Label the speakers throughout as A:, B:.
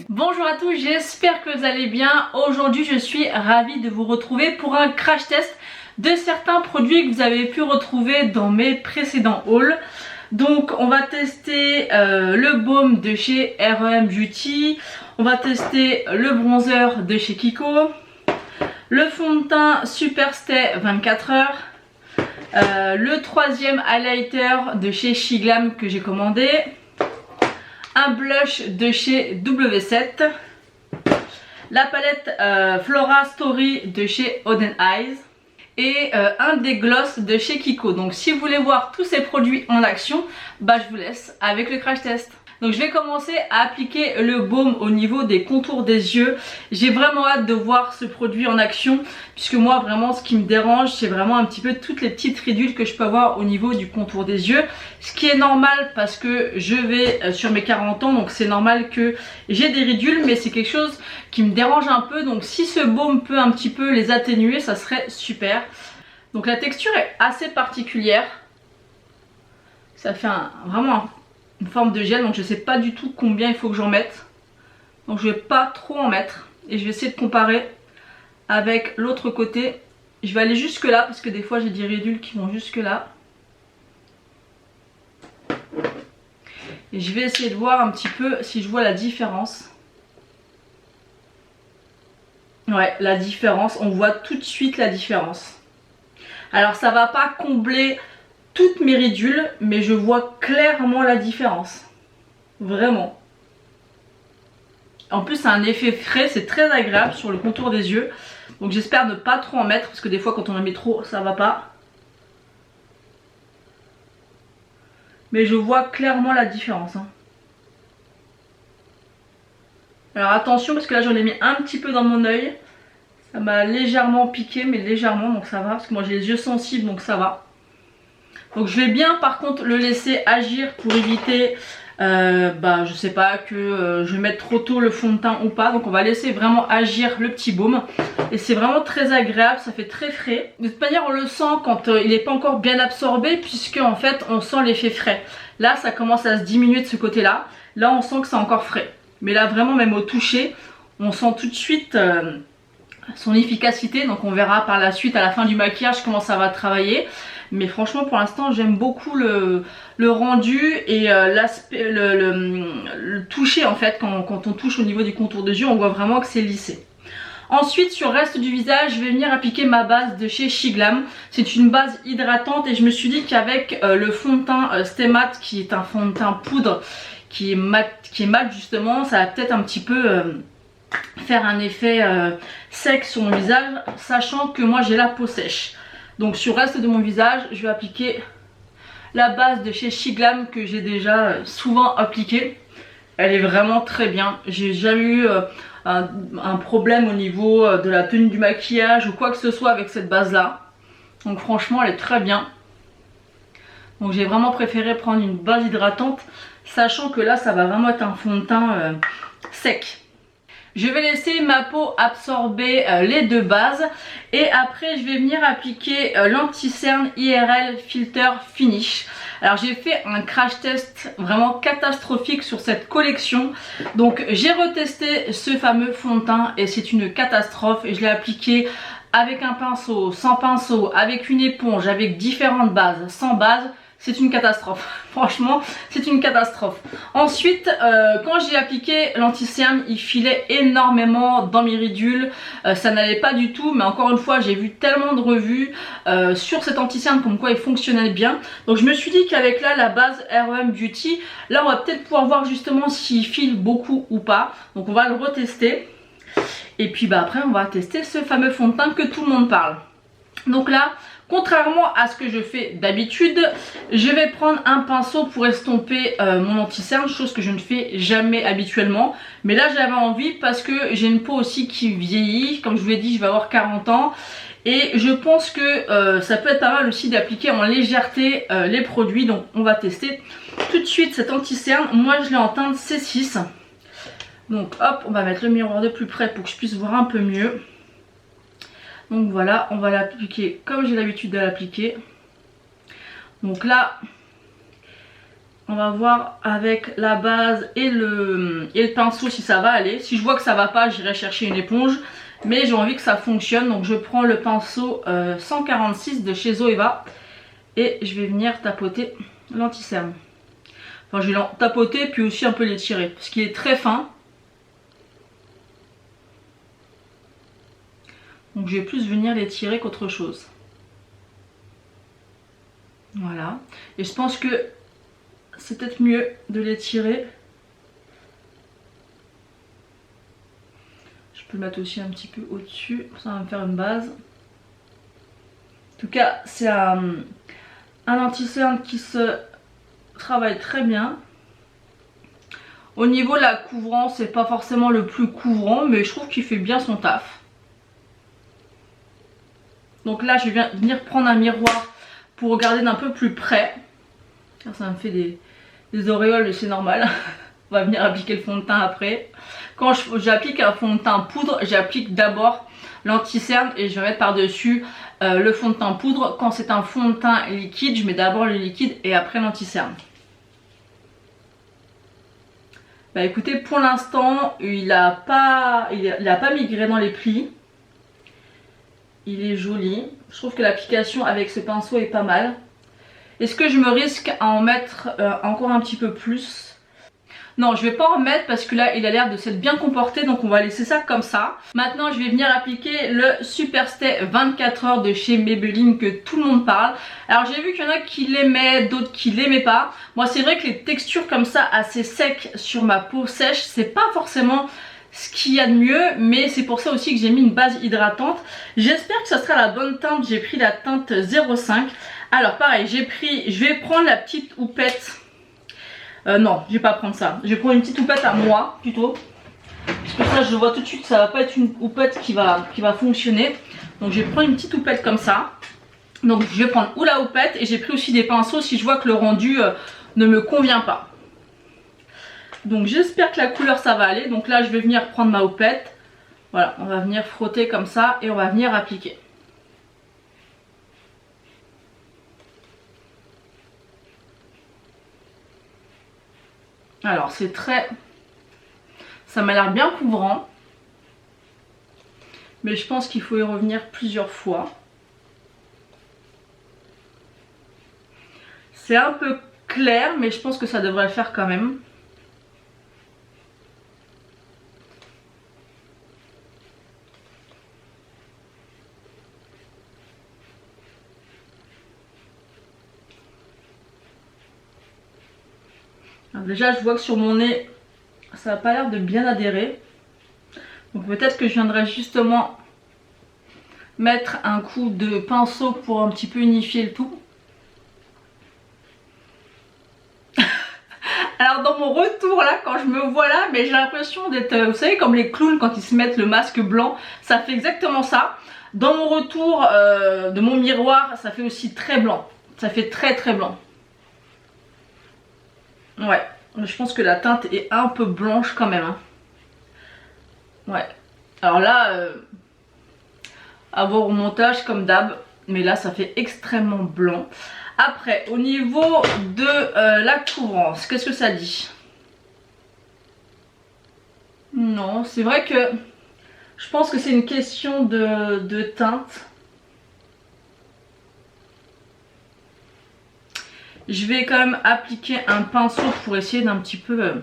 A: Bonjour à tous, j'espère que vous allez bien. Aujourd'hui je suis ravie de vous retrouver pour un crash test de certains produits que vous avez pu retrouver dans mes précédents hauls. Donc on va tester le baume de chez R.E.M. Beauty, on va tester le bronzer de chez Kiko, le fond de teint Superstay 24 heures, le troisième highlighter de chez Shiglam que j'ai commandé, un blush de chez W7, la palette Flora Story de chez Oden Eyes et un des gloss de chez Kiko. Donc si vous voulez voir tous ces produits en action, bah je vous laisse avec le crash test. Donc je vais commencer à appliquer le baume au niveau des contours des yeux. J'ai vraiment hâte de voir ce produit en action, puisque moi vraiment ce qui me dérange c'est vraiment un petit peu toutes les petites ridules que je peux avoir au niveau du contour des yeux. Ce qui est normal parce que je vais sur mes 40 ans, donc c'est normal que j'ai des ridules, mais c'est quelque chose qui me dérange un peu. Donc si ce baume peut un petit peu les atténuer, ça serait super. Donc la texture est assez particulière. Ça fait vraiment une forme de gel, donc je sais pas du tout combien il faut que j'en mette. Donc je vais pas trop en mettre et je vais essayer de comparer avec l'autre côté. Je vais aller jusque là parce que des fois j'ai des ridules qui vont jusque là. Et je vais essayer de voir un petit peu si je vois la différence. Ouais, la différence, on voit tout de suite la différence. Alors ça va pas combler toutes mes ridules, mais je vois clairement la différence. Vraiment. En plus, c'est un effet frais, c'est très agréable sur le contour des yeux. Donc j'espère ne pas trop en mettre, parce que des fois quand on en met trop, ça va pas. Mais je vois clairement la différence. Alors attention, parce que là j'en ai mis un petit peu dans mon œil. Ça m'a légèrement piqué, mais légèrement, donc ça va. Parce que moi j'ai les yeux sensibles, donc ça va. Donc je vais bien par contre le laisser agir pour éviter je sais pas que je mette trop tôt le fond de teint ou pas. Donc on va laisser vraiment agir le petit baume. Et c'est vraiment très agréable, ça fait très frais. De toute manière on le sent quand il n'est pas encore bien absorbé, puisque en fait on sent l'effet frais. Là ça commence à se diminuer de ce côté là. Là on sent que c'est encore frais. Mais là vraiment même au toucher on sent tout de suite son efficacité. Donc on verra par la suite à la fin du maquillage comment ça va travailler. Mais franchement pour l'instant j'aime beaucoup le rendu et l'aspect, le toucher en fait. Quand on touche au niveau du contour des yeux, on voit vraiment que c'est lissé. Ensuite sur le reste du visage je vais venir appliquer ma base de chez Shiglam. C'est une base hydratante et je me suis dit qu'avec le fond de teint Stay Matte, qui est un fond de teint poudre qui est mat justement, ça va peut-être un petit peu faire un effet sec sur mon visage, sachant que moi j'ai la peau sèche. Donc sur le reste de mon visage je vais appliquer la base de chez Shiglam que j'ai déjà souvent appliquée. Elle est vraiment très bien. J'ai jamais eu un problème au niveau de la tenue du maquillage ou quoi que ce soit avec cette base là. Donc franchement elle est très bien. Donc j'ai vraiment préféré prendre une base hydratante, sachant que là ça va vraiment être un fond de teint sec. Je vais laisser ma peau absorber les deux bases et après je vais venir appliquer l'anti-cerne IRL Filter Finish. Alors j'ai fait un crash test vraiment catastrophique sur cette collection. Donc j'ai retesté ce fameux fond de teint et c'est une catastrophe. Et je l'ai appliqué avec un pinceau, sans pinceau, avec une éponge, avec différentes bases, sans base. C'est une catastrophe, franchement c'est une catastrophe. Ensuite quand j'ai appliqué l'anti-cerne, il filait énormément dans mes ridules, ça n'allait pas du tout. Mais encore une fois j'ai vu tellement de revues sur cet anti-cerne comme quoi il fonctionnait bien. Donc je me suis dit qu'avec là la base R.E.M. Beauty, là on va peut-être pouvoir voir justement s'il file beaucoup ou pas. Donc on va le retester. Et puis après on va tester ce fameux fond de teint que tout le monde parle. Donc là, contrairement à ce que je fais d'habitude, je vais prendre un pinceau pour estomper mon anti-cerne, chose que je ne fais jamais habituellement. Mais là j'avais envie parce que j'ai une peau aussi qui vieillit. Comme je vous l'ai dit, je vais avoir 40 ans. Et je pense que ça peut être pas mal aussi d'appliquer en légèreté les produits. Donc on va tester tout de suite cet anti-cerne. Moi je l'ai en teinte C6. Donc hop, on va mettre le miroir de plus près pour que je puisse voir un peu mieux. Donc voilà, on va l'appliquer comme j'ai l'habitude de l'appliquer. Donc là, On va voir avec la base et le pinceau si ça va aller. Si je vois que ça va pas, j'irai chercher une éponge. Mais j'ai envie que ça fonctionne. Donc je prends le pinceau 146 de chez Zoeva. Et je vais venir tapoter l'anti-cerne. Enfin, je vais tapoter puis aussi un peu l'étirer. Parce qu'il est très fin. Donc je vais plus venir l'étirer qu'autre chose. Voilà. Et je pense que c'est peut-être mieux de l'étirer. Je peux le mettre aussi un petit peu au-dessus. Ça va me faire une base. En tout cas, c'est un anti-cerne qui se travaille très bien. Au niveau de la couvrance, c'est pas forcément le plus couvrant, mais je trouve qu'il fait bien son taf. Donc là, je vais venir prendre un miroir pour regarder d'un peu plus près. Ça me fait des auréoles, c'est normal. On va venir appliquer le fond de teint après. Quand j'applique un fond de teint poudre, j'applique d'abord l'anti-cerne et je vais mettre par-dessus le fond de teint poudre. Quand c'est un fond de teint liquide, je mets d'abord le liquide et après l'anti-cerne. Bah écoutez, pour l'instant, il a pas migré dans les plis. Il est joli. Je trouve que l'application avec ce pinceau est pas mal. Est-ce que je me risque à en mettre encore un petit peu plus? Non, je vais pas en mettre parce que là, il a l'air de s'être bien comporté. Donc on va laisser ça comme ça. Maintenant, je vais venir appliquer le Superstay 24 heures de chez Maybelline que tout le monde parle. Alors j'ai vu qu'il y en a qui l'aimaient, d'autres qui l'aimaient pas. Moi, c'est vrai que les textures comme ça, assez secs sur ma peau sèche, c'est pas forcément ce qu'il y a de mieux, mais c'est pour ça aussi que j'ai mis une base hydratante. J'espère que ça sera la bonne teinte. J'ai pris la teinte 05. Alors pareil, je vais prendre la petite houppette. Non, je vais pas prendre ça. Je vais prendre une petite houppette à moi plutôt. Parce que ça, je vois tout de suite, ça va pas être une houppette qui va fonctionner. Donc je vais prendre une petite houppette comme ça. Donc je vais prendre ou la houppette et j'ai pris aussi des pinceaux si je vois que le rendu ne me convient pas. Donc j'espère que la couleur ça va aller. Donc là je vais venir prendre ma houppette. Voilà, on va venir frotter comme ça et on va venir appliquer. Alors c'est très... Ça m'a l'air bien couvrant. Mais je pense qu'il faut y revenir plusieurs fois. C'est un peu clair mais je pense que ça devrait le faire quand même. Alors déjà je vois que sur mon nez ça n'a pas l'air de bien adhérer. Donc peut-être que je viendrai justement mettre un coup de pinceau pour un petit peu unifier le tout. Alors dans mon retour là, quand je me vois là, mais j'ai l'impression d'être, vous savez, comme les clowns quand ils se mettent le masque blanc, ça fait exactement ça. Dans mon retour de mon miroir, ça fait aussi très blanc. Ça fait très très blanc. Ouais, je pense que la teinte est un peu blanche quand même. Hein. Ouais. Alors là, à voir au montage comme d'hab, mais là ça fait extrêmement blanc. Après, au niveau de la couvrance, qu'est-ce que ça dit? Non, c'est vrai que je pense que c'est une question de teinte. Je vais quand même appliquer un pinceau pour essayer d'un petit peu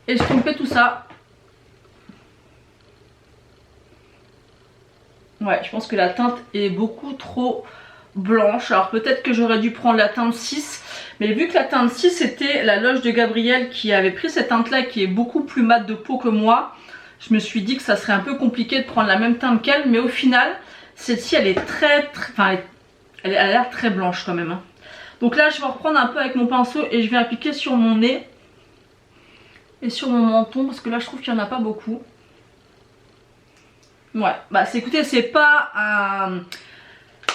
A: estomper tout ça. Ouais, je pense que la teinte est beaucoup trop blanche. Alors peut-être que j'aurais dû prendre la teinte 6. Mais vu que la teinte 6 c'était la loge de Gabrielle qui avait pris cette teinte là qui est beaucoup plus mat de peau que moi, je me suis dit que ça serait un peu compliqué de prendre la même teinte qu'elle. Mais au final, celle-ci elle est très... Enfin, elle a l'air très blanche quand même. Hein. Donc là je vais reprendre un peu avec mon pinceau et je vais appliquer sur mon nez et sur mon menton parce que là je trouve qu'il n'y en a pas beaucoup. Ouais, bah écoutez, c'est pas un...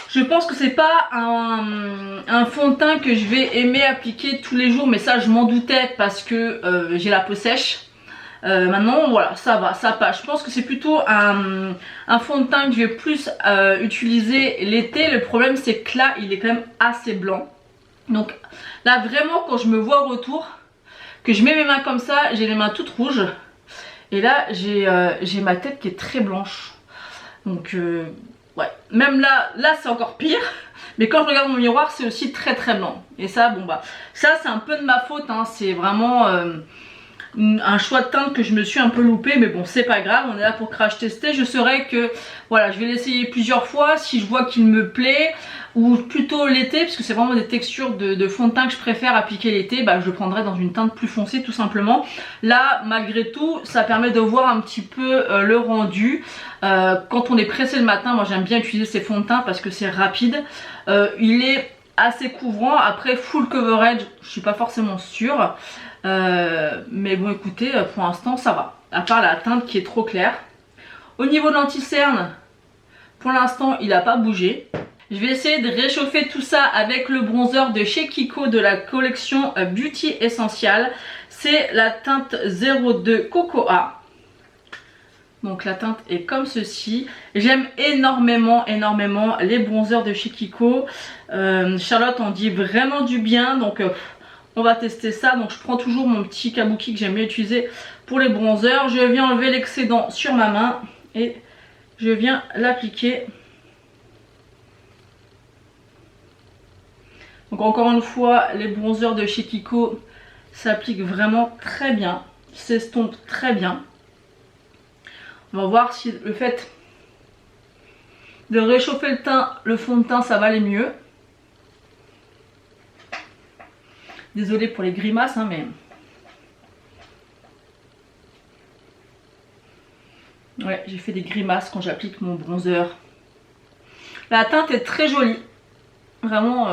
A: Je pense que c'est pas un fond de teint que je vais aimer appliquer tous les jours, mais ça je m'en doutais parce que j'ai la peau sèche. Maintenant voilà, ça va, ça passe. Je pense que c'est plutôt un fond de teint que je vais plus utiliser l'été. Le problème c'est que là il est quand même assez blanc. Donc là vraiment quand je me vois au retour, que je mets mes mains comme ça, j'ai les mains toutes rouges. Et là j'ai ma tête qui est très blanche. Donc ouais, même là c'est encore pire. Mais quand je regarde mon miroir c'est aussi très très blanc. Et ça bon bah ça c'est un peu de ma faute hein. C'est vraiment un choix de teinte que je me suis un peu loupé, mais bon c'est pas grave, on est là pour crash tester. Je saurais que voilà, je vais l'essayer plusieurs fois si je vois qu'il me plaît, ou plutôt l'été, parce que c'est vraiment des textures de fond de teint que je préfère appliquer l'été, bah je le prendrai dans une teinte plus foncée tout simplement. Là malgré tout ça permet de voir un petit peu le rendu. Quand on est pressé le matin, moi j'aime bien utiliser ces fonds de teint parce que c'est rapide, il est assez couvrant. Après full coverage je suis pas forcément sûre. Mais bon écoutez, pour l'instant ça va, à part la teinte qui est trop claire. Au niveau de l'anti-cerne, pour l'instant il n'a pas bougé. Je vais essayer de réchauffer tout ça avec le bronzer de chez Kiko de la collection Beauty Essential. C'est la teinte 02 Cocoa. Donc la teinte est comme ceci. J'aime énormément les bronzers de chez Kiko. Charlotte en dit vraiment du bien, donc on va tester ça. Donc je prends toujours mon petit kabuki que j'aime bien utiliser pour les bronzers. Je viens enlever l'excédent sur ma main et je viens l'appliquer. Donc encore une fois, les bronzers de chez Kiko s'appliquent vraiment très bien, s'estompent très bien. On va voir si le fait de réchauffer le fond de teint ça va aller mieux. Désolée pour les grimaces hein, mais ouais, j'ai fait des grimaces quand j'applique mon bronzer. La teinte est très jolie, vraiment.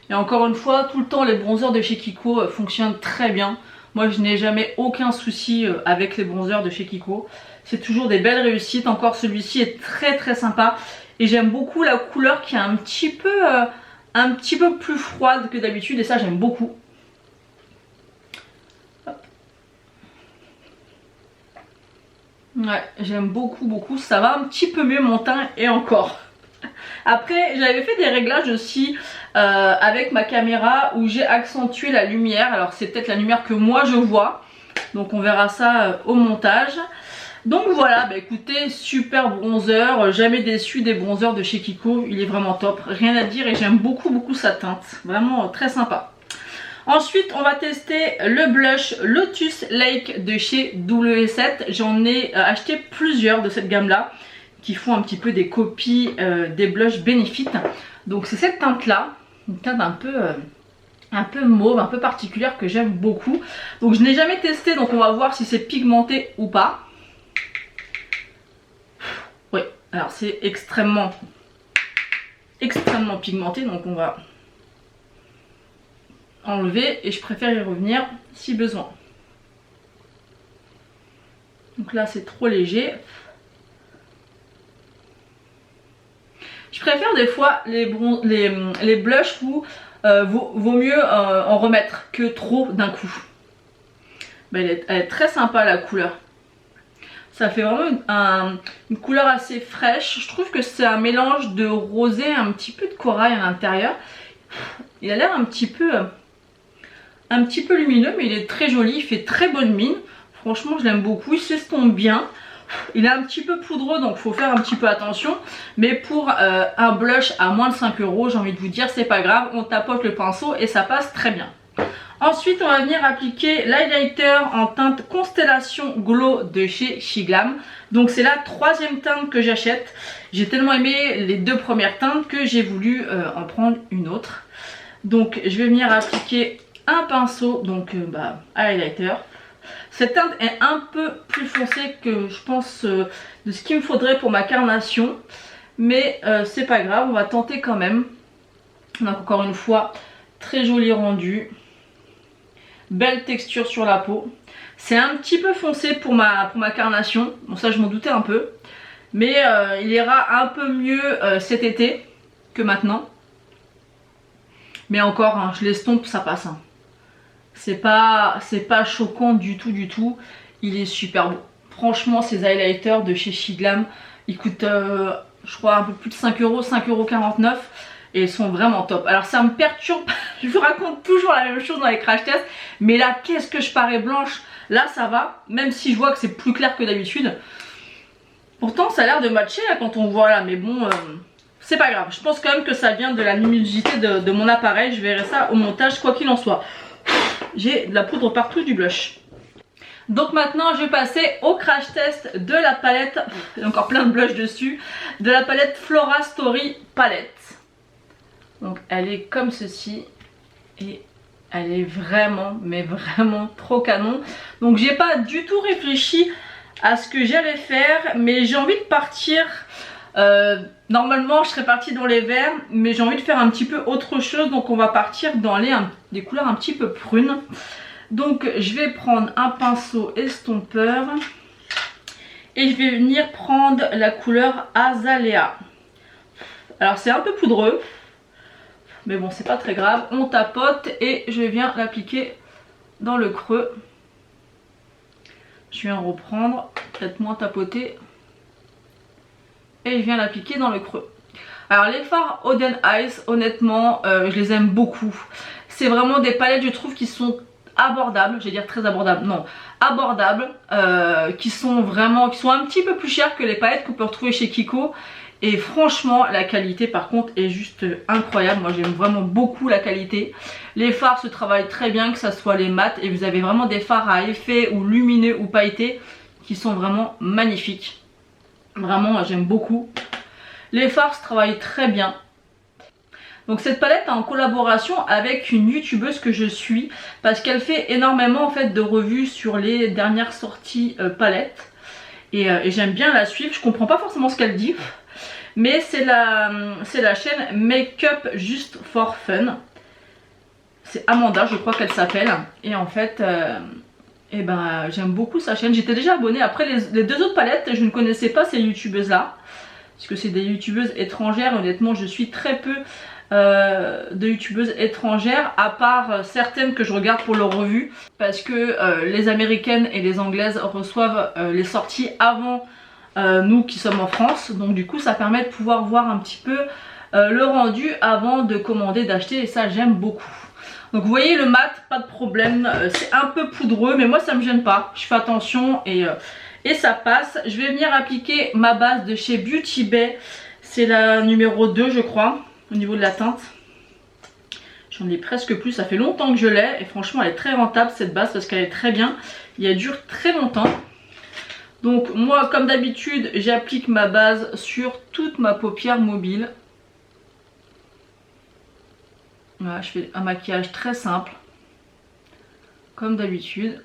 A: Et encore une fois, tout le temps les bronzers de chez Kiko fonctionnent très bien. Moi je n'ai jamais aucun souci avec les bronzers de chez Kiko. C'est toujours des belles réussites. Encore celui-ci est très très sympa. Et j'aime beaucoup la couleur qui est un petit peu plus froide que d'habitude. Et ça j'aime beaucoup. Ouais, j'aime beaucoup. Ça va un petit peu mieux mon teint et encore. Après j'avais fait des réglages aussi avec ma caméra où j'ai accentué la lumière. Alors c'est peut-être la lumière que moi je vois. Donc on verra ça au montage. Donc voilà, bah écoutez, super bronzer. Jamais déçu des bronzers de chez Kiko. Il est vraiment top, rien à dire et j'aime beaucoup sa teinte. Vraiment très sympa. Ensuite on va tester le blush Lotus Lake de chez W7. J'en ai acheté plusieurs de cette gamme là qui font un petit peu des copies des blushs Benefit. Donc c'est cette teinte là, une teinte un peu mauve, un peu particulière que j'aime beaucoup. Donc je n'ai jamais testé, donc on va voir si c'est pigmenté ou pas. Oui, alors c'est extrêmement pigmenté, donc on va enlever et je préfère y revenir si besoin. Donc là c'est trop léger. Je préfère des fois les blushs où vaut mieux en remettre que trop d'un coup. Ben, elle est très sympa la couleur. Ça fait vraiment une couleur assez fraîche. Je trouve que c'est un mélange de rosé, un petit peu de corail à l'intérieur. Il a l'air un petit peu lumineux, mais il est très joli. Il fait très bonne mine. Franchement, je l'aime beaucoup. Il s'estompe bien. Il est un petit peu poudreux, donc il faut faire un petit peu attention. Mais pour un blush à moins de 5 €, j'ai envie de vous dire, c'est pas grave. On tapote le pinceau et ça passe très bien. Ensuite, on va venir appliquer l'highlighter en teinte Constellation Glow de chez Shiglam. Donc c'est la troisième teinte que j'achète. J'ai tellement aimé les deux premières teintes que j'ai voulu en prendre une autre. Donc je vais venir appliquer un pinceau, donc highlighter. Cette teinte est un peu plus foncée que je pense de ce qu'il me faudrait pour ma carnation. Mais c'est pas grave, on va tenter quand même. Donc encore une fois, très joli rendu. Belle texture sur la peau. C'est un petit peu foncé pour ma carnation. Bon ça je m'en doutais un peu. Mais il ira un peu mieux cet été que maintenant. Mais encore, hein, je l'estompe, ça passe. Hein. C'est pas choquant du tout. Il est super beau. Franchement ces highlighters de chez Shiglam, ils coûtent je crois un peu plus de 5 €, 5,49 €. et elles sont vraiment top. Alors ça me perturbe, je vous raconte toujours la même chose dans les crash tests, mais là qu'est-ce que je parais blanche. Là ça va, même si je vois que c'est plus clair que d'habitude. Pourtant ça a l'air de matcher là quand on voit là, mais bon c'est pas grave. Je pense quand même que ça vient de la luminosité de mon appareil. Je verrai ça au montage quoi qu'il en soit. J'ai de la poudre partout, du blush. Donc maintenant je vais passer au crash test de la palette, il y a encore plein de blush dessus, de la palette Flora Story Palette. Donc elle est comme ceci et elle est vraiment, mais vraiment trop canon. Donc j'ai pas du tout réfléchi à ce que j'allais faire, mais j'ai envie de partir, normalement je serais partie dans les verts, mais j'ai envie de faire un petit peu autre chose, donc on va partir dans des couleurs un petit peu prunes. Donc je vais prendre un pinceau estompeur et je vais venir prendre la couleur Azalea. Alors c'est un peu poudreux, mais bon c'est pas très grave, on tapote et je viens l'appliquer dans le creux. Je viens reprendre, peut-être moins tapoter, et je viens l'appliquer dans le creux. Alors les fards Oden Eyes, honnêtement je les aime beaucoup. C'est vraiment des palettes je trouve qui sont abordables, je vais dire très abordables, non, abordables, qui sont un petit peu plus chères que les palettes qu'on peut retrouver chez Kiko. Et franchement la qualité par contre est juste incroyable. Moi j'aime vraiment beaucoup la qualité. Les fards se travaillent très bien, que ça soit les mats, et vous avez vraiment des fards à effet ou lumineux ou pailletés qui sont vraiment magnifiques. Vraiment j'aime beaucoup. Les fards se travaillent très bien. Donc cette palette est en collaboration avec une youtubeuse que je suis, parce qu'elle fait énormément en fait de revues sur les dernières sorties palettes, et j'aime bien la suivre. Je comprends pas forcément ce qu'elle dit, mais c'est la chaîne Makeup Just for Fun. C'est Amanda je crois qu'elle s'appelle, et en fait j'aime beaucoup sa chaîne. J'étais déjà abonnée. Après les deux autres palettes je ne connaissais pas ces youtubeuses là, parce que c'est des youtubeuses étrangères. Honnêtement je suis très peu de youtubeuses étrangères, à part certaines que je regarde pour leurs revues, parce que les américaines et les anglaises reçoivent les sorties avant nous qui sommes en France. Donc du coup ça permet de pouvoir voir un petit peu le rendu avant de commander, d'acheter, et ça j'aime beaucoup. Donc vous voyez le mat, pas de problème, c'est un peu poudreux mais moi ça me gêne pas, je fais attention et ça passe. Je vais venir appliquer ma base de chez Beauty Bay, c'est la numéro 2 je crois au niveau de la teinte. J'en ai presque plus, ça fait longtemps que je l'ai et franchement elle est très rentable cette base, parce qu'elle est très bien et elle dure très longtemps. Donc moi comme d'habitude j'applique ma base sur toute ma paupière mobile. Voilà, je fais un maquillage très simple comme d'habitude.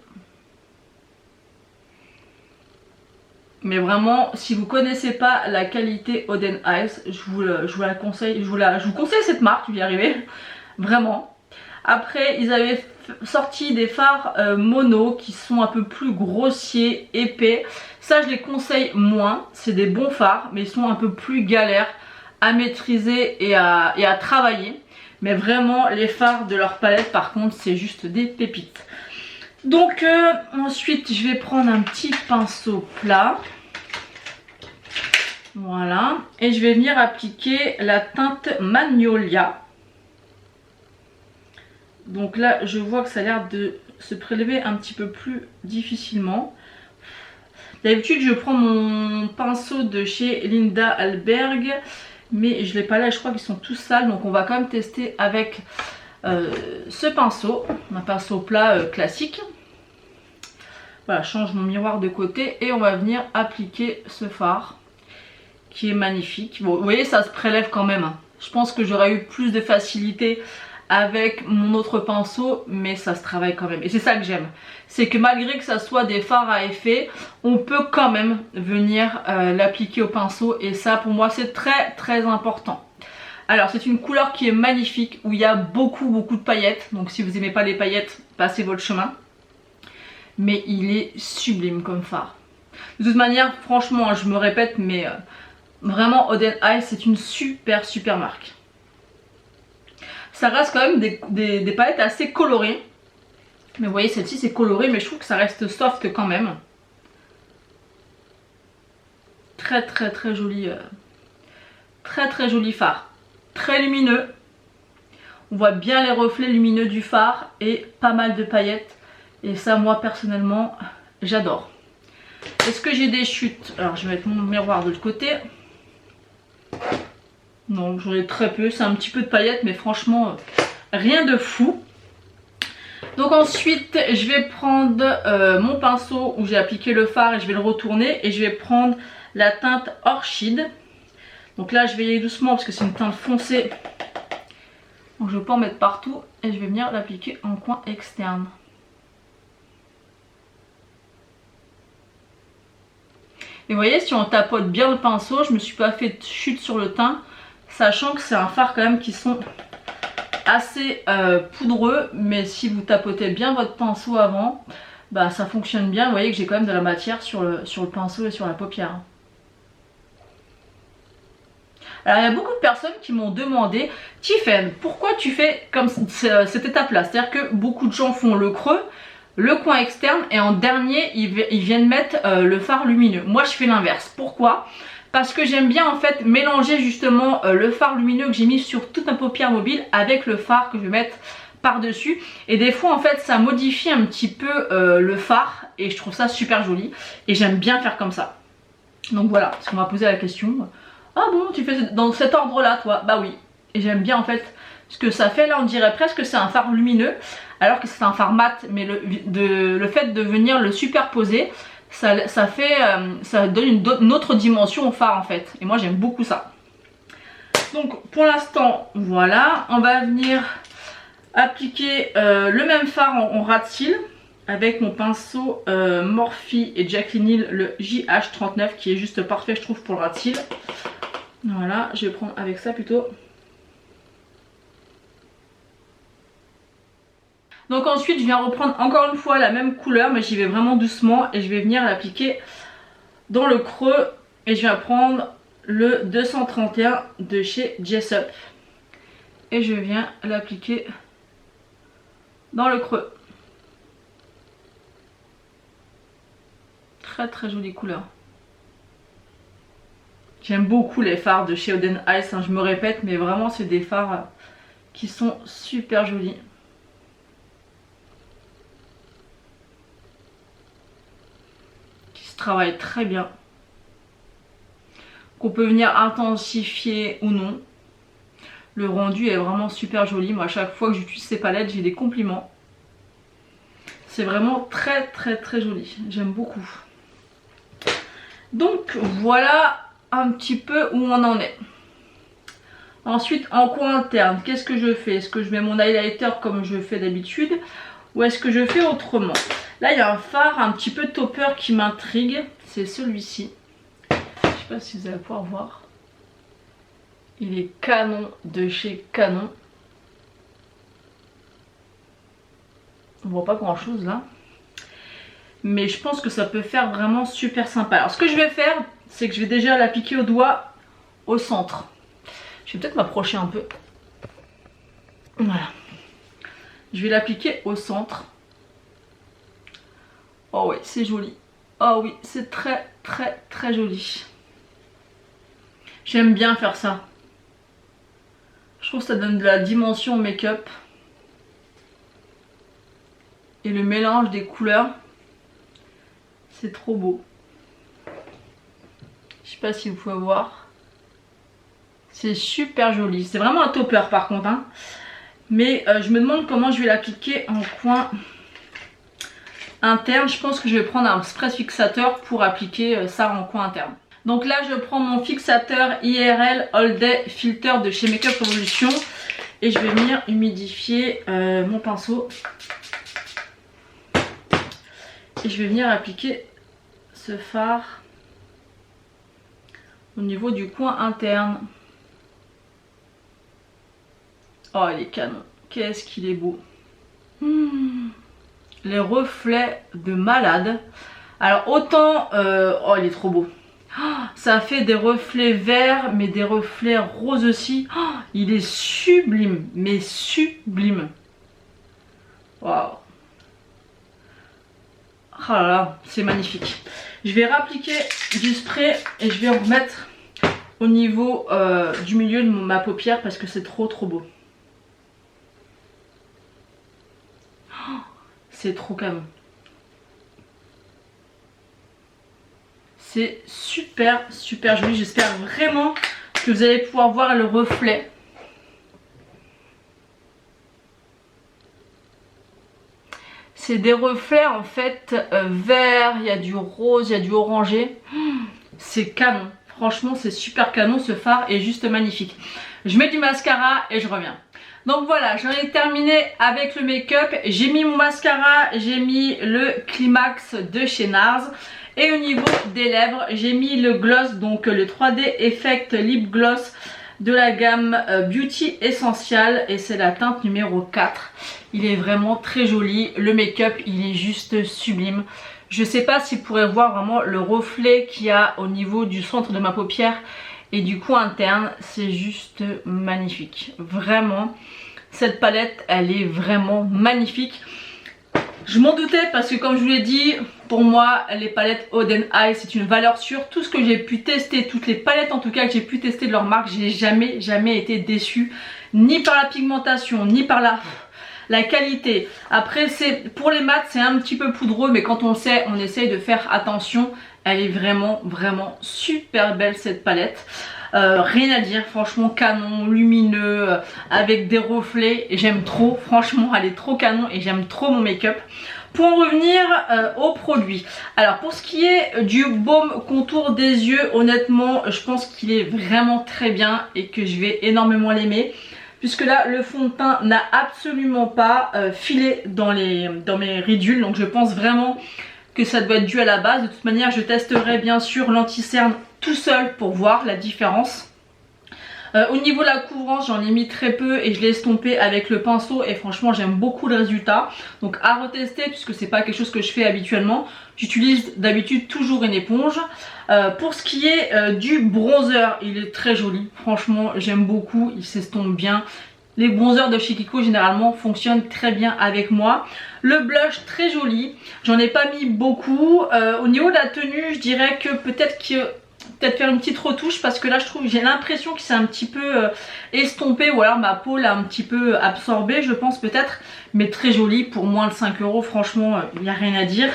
A: Mais vraiment, si vous connaissez pas la qualité Oden Eyes, je vous la conseille, je vous conseille cette marque, je vais y arriver, vraiment. Après, ils avaient sorti des fards mono qui sont un peu plus grossiers, épais. Ça, je les conseille moins, c'est des bons fards, mais ils sont un peu plus galères à maîtriser et à travailler. Mais vraiment, les fards de leur palette, par contre, c'est juste des pépites. Donc ensuite je vais prendre un petit pinceau plat, voilà, et je vais venir appliquer la teinte Magnolia. Donc là je vois que ça a l'air de se prélever un petit peu plus difficilement. D'habitude je prends mon pinceau de chez Linda Alberg, mais je l'ai pas là, je crois qu'ils sont tous sales, donc on va quand même tester avec ce pinceau, un pinceau plat classique. Voilà, je change mon miroir de côté et on va venir appliquer ce fard qui est magnifique. Bon, vous voyez, ça se prélève quand même. Je pense que j'aurais eu plus de facilité avec mon autre pinceau, mais ça se travaille quand même. Et c'est ça que j'aime. C'est que malgré que ça soit des fards à effet, on peut quand même venir l'appliquer au pinceau. Et ça, pour moi, c'est très très important. Alors, c'est une couleur qui est magnifique, où il y a beaucoup de paillettes. Donc si vous n'aimez pas les paillettes, passez votre chemin. Mais il est sublime comme fard. De toute manière, franchement, je me répète, mais vraiment Oden Eyes c'est une super marque. Ça reste quand même des palettes assez colorées. Mais vous voyez, celle-ci c'est coloré, mais je trouve que ça reste soft quand même. Très joli, très joli fard. très lumineux. On voit bien les reflets lumineux du phare et pas mal de paillettes. Et ça, moi personnellement, j'adore. Est-ce que j'ai des chutes? Alors je vais mettre mon miroir de l'autre côté. Non, j'en ai très peu. C'est un petit peu de paillettes, mais franchement, rien de fou. Donc ensuite, je vais prendre mon pinceau où j'ai appliqué le fard et je vais le retourner. Et je vais prendre la teinte Orchide. Donc là, je vais y aller doucement parce que c'est une teinte foncée. Donc je ne vais pas en mettre partout. Et je vais venir l'appliquer en coin externe. Et vous voyez, si on tapote bien le pinceau, je ne me suis pas fait de chute sur le teint. Sachant que c'est un fard quand même qui sont assez poudreux. Mais si vous tapotez bien votre pinceau avant, bah ça fonctionne bien. Vous voyez que j'ai quand même de la matière sur le pinceau et sur la paupière. Alors il y a beaucoup de personnes qui m'ont demandé, Tiffen, pourquoi tu fais comme cette étape là? C'est à dire que beaucoup de gens font le creux, le coin externe et en dernier ils viennent mettre le fard lumineux. Moi je fais l'inverse. Pourquoi? Parce que j'aime bien en fait mélanger justement le fard lumineux que j'ai mis sur toute ma paupière mobile avec le fard que je vais mettre par dessus. Et des fois en fait ça modifie un petit peu le fard et je trouve ça super joli. Et j'aime bien faire comme ça. Donc voilà, parce qu'on m'a posé la question. Ah bon, tu fais dans cet ordre là toi? Bah oui. Et j'aime bien en fait ce que ça fait là, on dirait presque que c'est un fard lumineux. Alors que c'est un fard mat, mais le fait de venir le superposer, ça donne une autre dimension au fard en fait. Et moi j'aime beaucoup ça. Donc pour l'instant, voilà. On va venir appliquer le même fard en ras de cils. Avec mon pinceau Morphe et Jaclyn Hill, le JH39 qui est juste parfait je trouve pour le ras de cils. Voilà, je vais prendre avec ça plutôt. Donc ensuite je viens reprendre encore une fois la même couleur mais j'y vais vraiment doucement et je vais venir l'appliquer dans le creux. Et je viens prendre le 231 de chez Jessup. Et je viens l'appliquer dans le creux. Très très jolie couleur. J'aime beaucoup les fards de chez Oden Ice, hein, je me répète, mais vraiment c'est des fards qui sont super jolis. Qui se travaillent très bien. Qu'on peut venir intensifier ou non. Le rendu est vraiment super joli. Moi à chaque fois que j'utilise ces palettes, j'ai des compliments. C'est vraiment très très très joli. J'aime beaucoup. Donc voilà un petit peu où on en est. Ensuite en coin interne, qu'est-ce que je fais? Est-ce que je mets mon highlighter comme je fais d'habitude ou est-ce que je fais autrement? Là il y a un fard un petit peu topper qui m'intrigue, c'est celui-ci. Je sais pas si vous allez pouvoir voir. Il est canon de chez Canon. On voit pas grand chose là. Mais je pense que ça peut faire vraiment super sympa. Alors ce que je vais faire, c'est que je vais déjà l'appliquer au doigt au centre. Je vais peut-être m'approcher un peu. Voilà. Je vais l'appliquer au centre. Oh oui, c'est joli. Oh oui, c'est très très très joli. J'aime bien faire ça. Je trouve que ça donne de la dimension au make-up. Et le mélange des couleurs, c'est trop beau. Je sais pas si vous pouvez voir. C'est super joli. C'est vraiment un topper par contre. Hein. Mais je me demande comment je vais l'appliquer en coin interne. Je pense que je vais prendre un spray fixateur pour appliquer ça en coin interne. Donc là je prends mon fixateur IRL All Day Filter de chez Makeup Revolution. Et je vais venir humidifier mon pinceau. Et je vais venir appliquer ce fard au niveau du coin interne. Oh il est canon. Qu'est-ce qu'il est beau. Les reflets de malade. Alors autant... oh il est trop beau. Oh, ça fait des reflets verts mais des reflets roses aussi. Oh, il est sublime. Mais sublime. Waouh. Oh là là, c'est magnifique. Je vais réappliquer du spray et je vais en remettre au niveau du milieu de ma paupière parce que c'est trop beau. Oh, c'est trop canon. C'est super joli. J'espère vraiment que vous allez pouvoir voir le reflet. C'est des reflets en fait vert, il y a du rose, il y a du orangé. C'est canon. Franchement, c'est super canon. Ce fard est juste magnifique. Je mets du mascara et je reviens. Donc voilà, j'en ai terminé avec le make-up. J'ai mis mon mascara, j'ai mis le Climax de chez NARS. Et au niveau des lèvres, j'ai mis le gloss, donc le 3D Effect Lip Gloss de la gamme Beauty Essential. Et c'est la teinte numéro 4. Il est vraiment très joli. Le make-up, il est juste sublime. Je sais pas si vous pourrez voir vraiment le reflet qu'il y a au niveau du centre de ma paupière et du coin interne. C'est juste magnifique. Vraiment, cette palette, elle est vraiment magnifique. Je m'en doutais parce que comme je vous l'ai dit, pour moi les palettes Oden Eye c'est une valeur sûre. Tout ce que j'ai pu tester, toutes les palettes en tout cas que j'ai pu tester de leur marque, j'ai jamais été déçue. Ni par la pigmentation, ni par la qualité. Après pour les mats c'est un petit peu poudreux, mais quand on le sait, on essaye de faire attention. Elle est vraiment super belle cette palette. Rien à dire, franchement canon, lumineux, avec des reflets, j'aime trop, franchement elle est trop canon et j'aime trop mon make-up. Pour en revenir aux produits, alors pour ce qui est du baume contour des yeux, honnêtement je pense qu'il est vraiment très bien et que je vais énormément l'aimer. Puisque là le fond de teint n'a absolument pas filé dans mes ridules, donc je pense vraiment que ça doit être dû à la base. De toute manière je testerai bien sûr l'anti-cerne tout seul pour voir la différence. Au niveau de la couvrance j'en ai mis très peu et je l'ai estompé avec le pinceau et franchement j'aime beaucoup le résultat. Donc à retester puisque c'est pas quelque chose que je fais habituellement. J'utilise d'habitude toujours une éponge. Pour ce qui est du bronzer, il est très joli. Franchement j'aime beaucoup, il s'estompe bien. Les bronzers de chez Kiko généralement fonctionnent très bien avec moi. Le blush très joli, j'en ai pas mis beaucoup. Au niveau de la tenue je dirais que peut-être faire une petite retouche parce que là je trouve, j'ai l'impression que c'est un petit peu estompé ou alors ma peau l'a un petit peu absorbé je pense peut-être, mais très joli pour moins de 5 €, franchement il n'y a rien à dire.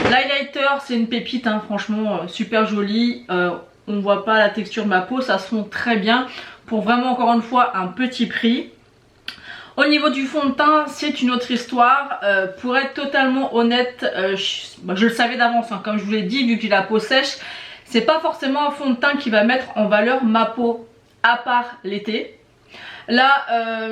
A: L'highlighter c'est une pépite hein, franchement super joli, on voit pas la texture de ma peau, ça se fond très bien pour vraiment encore une fois un petit prix. Au niveau du fond de teint, c'est une autre histoire. Pour être totalement honnête, je le savais d'avance, hein, comme je vous l'ai dit, vu que j'ai la peau sèche, c'est pas forcément un fond de teint qui va mettre en valeur ma peau, à part l'été. Là,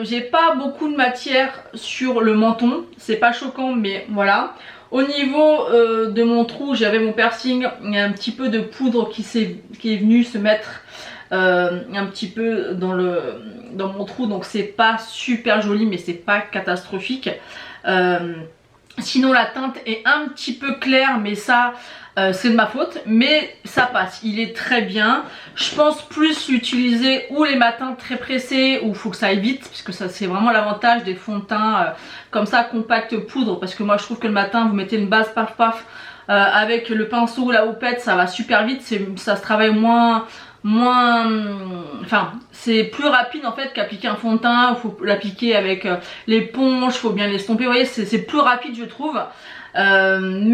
A: j'ai pas beaucoup de matière sur le menton, c'est pas choquant, mais voilà. Au niveau de mon trou, j'avais mon piercing, il y a un petit peu de poudre qui est venue se mettre un petit peu dans mon trou, donc c'est pas super joli mais c'est pas catastrophique. Sinon la teinte est un petit peu claire mais ça c'est de ma faute, mais ça passe, il est très bien. Je pense plus l'utiliser ou les matins très pressés où il faut que ça aille vite, puisque ça c'est vraiment l'avantage des fonds de teint comme ça compact poudre, parce que moi je trouve que le matin vous mettez une base paf avec le pinceau ou la houppette ça va super vite, ça se travaille enfin c'est plus rapide en fait qu'appliquer un fond de teint. Il faut l'appliquer avec l'éponge, il faut bien l'estomper, vous voyez c'est plus rapide je trouve. Après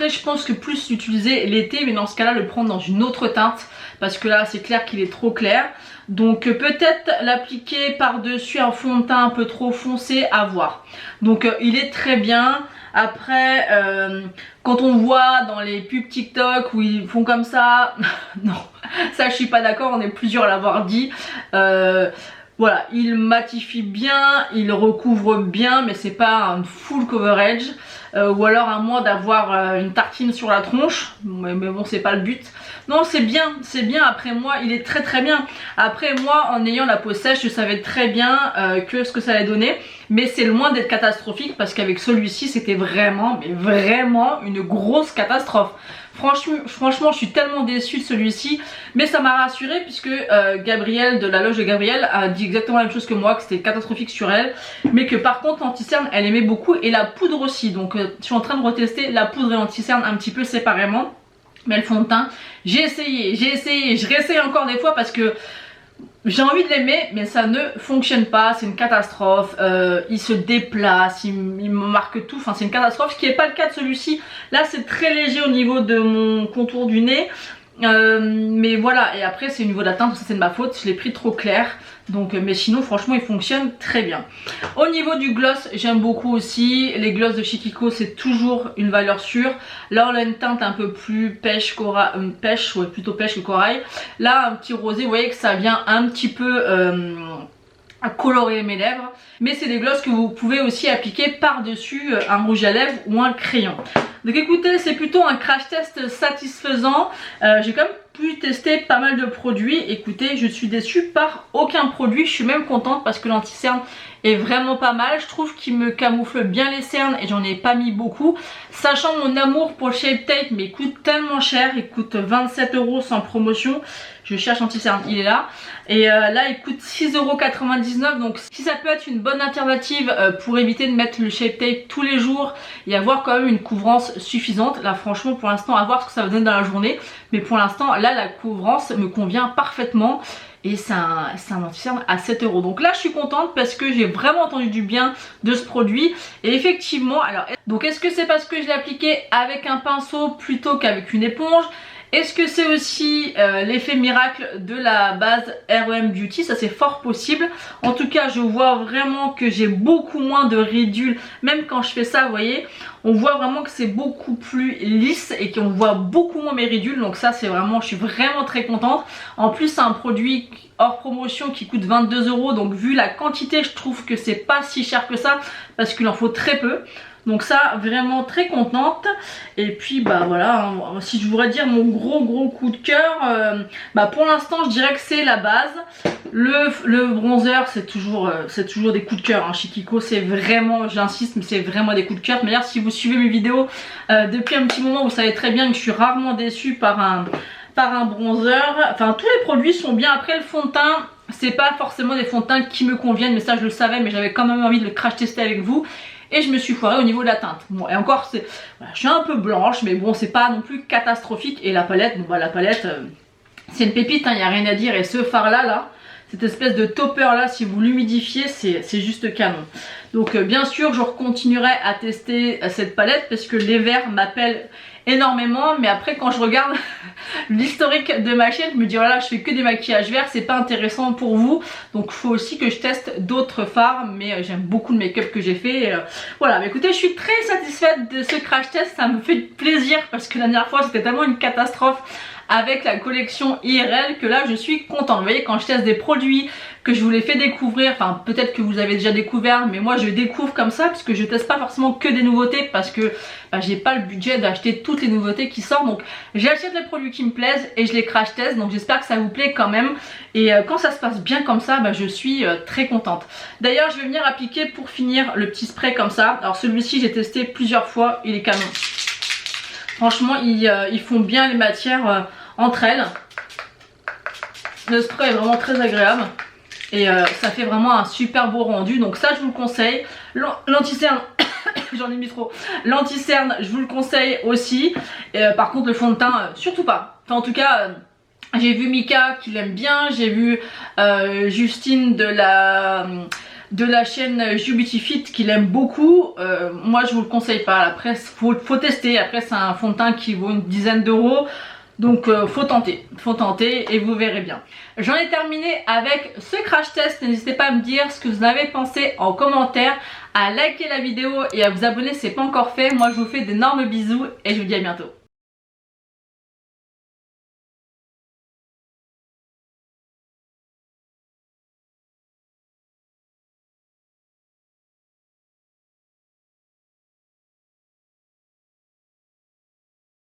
A: je pense que plus l'utiliser l'été, mais dans ce cas là le prendre dans une autre teinte parce que là c'est clair qu'il est trop clair, donc peut-être l'appliquer par dessus un fond de teint un peu trop foncé, à voir. Donc il est très bien. Après quand on voit dans les pubs TikTok où ils font comme ça, non ça je suis pas d'accord, on est plusieurs à l'avoir dit. Voilà, il matifie bien, il recouvre bien, mais c'est pas un full coverage. Ou alors à moins d'avoir une tartine sur la tronche, mais bon c'est pas le but. Non c'est bien, après moi il est très bien. Après moi en ayant la peau sèche je savais très bien que ce que ça allait donner. Mais c'est loin d'être catastrophique parce qu'avec celui-ci c'était vraiment, mais vraiment une grosse catastrophe. Franchement je suis tellement déçue de celui-ci, mais ça m'a rassurée puisque Gabrielle de la loge de Gabrielle a dit exactement la même chose que moi, que c'était catastrophique sur elle, mais que par contre l'anti-cerne elle aimait beaucoup et la poudre aussi. Donc je suis en train de retester la poudre et l'anti-cerne un petit peu séparément. Mais le fond de teint, j'ai essayé, je réessaye encore des fois parce que j'ai envie de l'aimer, mais ça ne fonctionne pas, c'est une catastrophe, il se déplace, il me marque tout, enfin c'est une catastrophe, ce qui n'est pas le cas de celui-ci. Là c'est très léger au niveau de mon contour du nez, mais voilà, et après c'est au niveau de la teinte, ça c'est de ma faute, je l'ai pris trop clair. Donc, mais sinon franchement il fonctionne très bien. Au niveau du gloss, j'aime beaucoup aussi. Les gloss de chez Kiko, c'est toujours une valeur sûre. Là on a une teinte un peu plus pêche, pêche, ouais, plutôt pêche que corail. Là un petit rosé, vous voyez que ça vient un petit peu à colorer mes lèvres. Mais c'est des glosses que vous pouvez aussi appliquer par dessus un rouge à lèvres ou un crayon. Donc écoutez, c'est plutôt un crash test satisfaisant. J'ai quand même pu tester pas mal de produits. Écoutez, je suis déçue par aucun produit. Je suis même contente parce que l'anti-cerne est vraiment pas mal. Je trouve qu'il me camoufle bien les cernes et j'en ai pas mis beaucoup. Sachant mon amour pour Shape Tape, mais il coûte tellement cher. Il coûte 27 € sans promotion. Je cherche anti-cerne, il est là. Et là il coûte 6,99 €. Donc si ça peut être une bonne alternative pour éviter de mettre le Shape Tape tous les jours et avoir quand même une couvrance suffisante. Là franchement pour l'instant à voir ce que ça va donner dans la journée. Mais pour l'instant là la couvrance me convient parfaitement. Et c'est un anti-cerne à 7 €. Donc là je suis contente parce que j'ai vraiment entendu du bien de ce produit. Et effectivement, alors donc est-ce que c'est parce que je l'ai appliqué avec un pinceau plutôt qu'avec une éponge? Est-ce que c'est aussi l'effet miracle de la base REM Beauty? Ça c'est fort possible. En tout cas je vois vraiment que j'ai beaucoup moins de ridules. Même quand je fais ça, vous voyez, on voit vraiment que c'est beaucoup plus lisse et qu'on voit beaucoup moins mes ridules. Donc ça c'est vraiment, je suis vraiment très contente. En plus c'est un produit hors promotion qui coûte 22 €. Donc vu la quantité, je trouve que c'est pas si cher que ça parce qu'il en faut très peu. Donc ça, vraiment très contente. Et puis bah voilà, hein, si je voudrais dire mon gros coup de cœur, bah pour l'instant je dirais que c'est la base. Le bronzer c'est toujours des coups de cœur hein. Chez Kiko c'est vraiment, j'insiste, mais c'est vraiment des coups de cœur. Mais d'ailleurs si vous suivez mes vidéos depuis un petit moment, vous savez très bien que je suis rarement déçue par un bronzer. Enfin tous les produits sont bien. Après le fond de teint, c'est pas forcément des fonds de teint qui me conviennent, mais ça je le savais, mais j'avais quand même envie de le crash tester avec vous. Et je me suis foirée au niveau de la teinte. Bon, et encore, voilà, je suis un peu blanche, mais bon, c'est pas non plus catastrophique. Et la palette, bon bah la palette, c'est une pépite, il n'y a rien à dire. Et ce fard là, cette espèce de topper là, si vous l'humidifiez, c'est juste canon. Donc bien sûr, je continuerai à tester cette palette parce que les verts m'appellent énormément. Mais après, quand je regarde l'historique de ma chaîne, je me dis voilà, je fais que des maquillages verts, c'est pas intéressant pour vous. Donc il faut aussi que je teste d'autres fards. Mais j'aime beaucoup le make-up que j'ai fait. Voilà, mais écoutez, je suis très satisfaite de ce crash test. Ça me fait plaisir parce que la dernière fois, c'était tellement une catastrophe avec la collection IRL que là je suis contente. Vous voyez, quand je teste des produits que je vous les fais découvrir, enfin peut-être que vous avez déjà découvert, mais moi je découvre comme ça parce que je teste pas forcément que des nouveautés parce que bah, j'ai pas le budget d'acheter toutes les nouveautés qui sortent. Donc j'achète les produits qui me plaisent et je les crash test. Donc j'espère que ça vous plaît quand même. Et quand ça se passe bien comme ça, bah, je suis très contente. D'ailleurs je vais venir appliquer pour finir le petit spray comme ça. Alors celui-ci j'ai testé plusieurs fois, il est canon. Franchement, ils font bien les matières entre elles. Le spray est vraiment très agréable. Et ça fait vraiment un super beau rendu. Donc ça, je vous le conseille. L'anti-cerne, j'en ai mis trop. L'anti-cerne, je vous le conseille aussi. Et, par contre, le fond de teint, surtout pas. Enfin, en tout cas, j'ai vu Mika qui l'aime bien. J'ai vu Justine de la chaîne You Beauty Fit qui l'aime beaucoup. Moi je vous le conseille pas. Après faut tester. Après c'est un fond de teint qui vaut une dizaine d'euros. Donc faut tenter et vous verrez bien. J'en ai terminé avec ce crash test. N'hésitez pas à me dire ce que vous en avez pensé en commentaire, à liker la vidéo et à vous abonner si ce n'est pas encore fait. Moi je vous fais d'énormes bisous et je vous dis à bientôt.